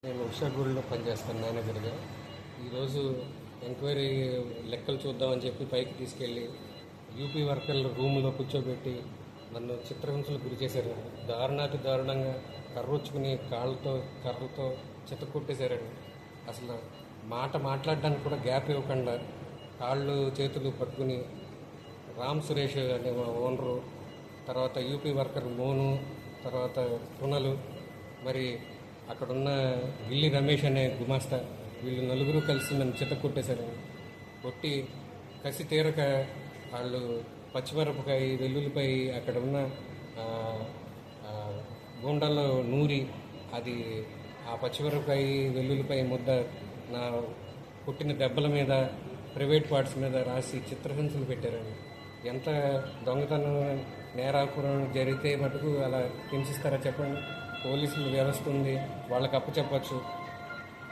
నేను ఉషాగూడలో పనిచేస్తాను మేనేజర్గా. ఈరోజు ఎంక్వైరీ లెక్కలు చూద్దామని చెప్పి పైకి తీసుకెళ్ళి యూపీ వర్కర్లు రూమ్లో కూర్చోబెట్టి నన్ను చిత్రహింసలకు గురి చేశారు. దారుణాతి దారుణంగా కర్రొచ్చుకుని కర్రలతో చితకొట్టేశారండి. అసలు మాట్లాడడానికి కూడా గ్యాప్ ఇవ్వకుండా కాళ్ళు చేతులు పట్టుకుని రామ్ సురేష్ అనే మా ఓనరు, తర్వాత యూపీ వర్కర్ మోను, తర్వాత రుణలు, మరి అక్కడున్న గిల్లి రమేష్ అనే గుమాస్తా, వీళ్ళు నలుగురు కలిసి నన్ను చితకొట్టేశారు. కొట్టి కసి తీరక వాళ్ళు పచ్చిమిరపకాయ వెల్లుల్లిపై అక్కడ ఉన్న గుండల్లో నూరి అది ఆ పచ్చిమిరపకాయ వెల్లుల్లిపై ముద్ద నా కొట్టిన దెబ్బల మీద, ప్రైవేట్ పార్ట్స్ మీద రాసి చిత్రహింసలు పెట్టారండి. ఎంత దొంగతనం నేరాపురం జరిగితే మటుకు అలా హింసిస్తారా చెప్పండి? పోలీసులు వ్యవస్థ ఉంది, వాళ్ళకి అప్పచెప్పచ్చు,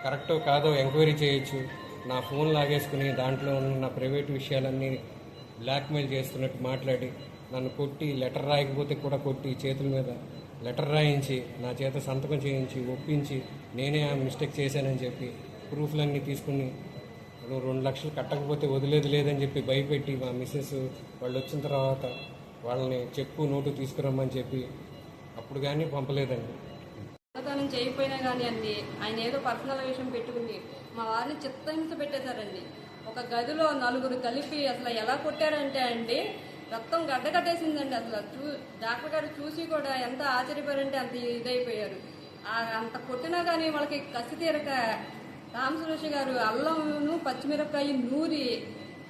కరెక్టో కాదో ఎంక్వైరీ చేయొచ్చు. నా ఫోన్ లాగేసుకుని దాంట్లో ఉన్న నా ప్రైవేట్ విషయాలన్నీ బ్లాక్మెయిల్ చేస్తున్నట్టు మాట్లాడి నన్ను కొట్టి, లెటర్ రాయకపోతే కూడా కొట్టి, చేతుల మీద లెటర్ రాయించి నా చేత సంతకం చేయించి ఒప్పించి నేనే ఆ మిస్టేక్ చేశానని చెప్పి ప్రూఫ్లన్నీ తీసుకుని 2 లక్షలు కట్టకపోతే వదిలేదు లేదని చెప్పి భయపెట్టి మా మిస్సెస్ వాళ్ళు వచ్చిన తర్వాత వాళ్ళని చెప్పు నోటు తీసుకురమ్మని చెప్పి అప్పుడు కానీ పంపలేదండి. దొంగతనం చేయకపోయినా కానీ అండి, ఆయన ఏదో పర్సనల్ విషయం పెట్టుకుని మా వారిని చిత్తహింస పెట్టేశారండి. ఒక గదిలో 4 కలిపి అసలు ఎలా కొట్టారంటే అండి, రక్తం గడ్డకట్టేసిందండి. అసలు డాక్టర్ గారు చూసి కూడా ఎంత ఆశ్చర్యపోయారంటే అంత ఇదైపోయారు. అంత కొట్టినా కానీ వాళ్ళకి కసి తీరక రామ్ సురేష్ గారు అల్లంను పచ్చిమిరపకాయ నూరి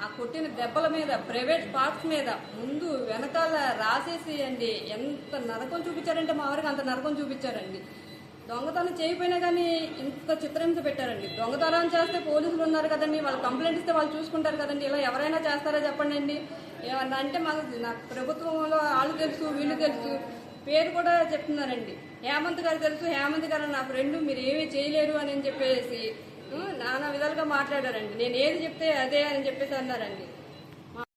ఆ కొట్టిన దెబ్బల మీద, ప్రైవేట్ పార్ట్స్ మీద ముందు వెనకాల రాసేసి అండి ఎంత నరకం చూపించారంటే మా వారికి అంత నరకం చూపించారండి. దొంగతనం చేయకపోయినా కానీ ఇంత చిత్రహింస పెట్టారండి. దొంగతనం చేస్తే పోలీసులు ఉన్నారు కదండి, వాళ్ళు కంప్లైంట్ ఇస్తే వాళ్ళు చూసుకుంటారు కదండి. ఇలా ఎవరైనా చేస్తారా చెప్పండి అండి? ఏమన్నా అంటే నాకు ప్రభుత్వంలో వాళ్ళు తెలుసు, వీళ్ళు తెలుసు, పేరు కూడా చెప్తున్నారండి. హేమంత్ గారు తెలుసు, హేమంత్ గారు నా ఫ్రెండ్, మీరు ఏమీ చేయలేరు అని చెప్పేసి నానా విధాలుగా మాట్లాడారండి. నేను ఏది చెప్తే అదే అని చెప్పేసి అన్నారండి.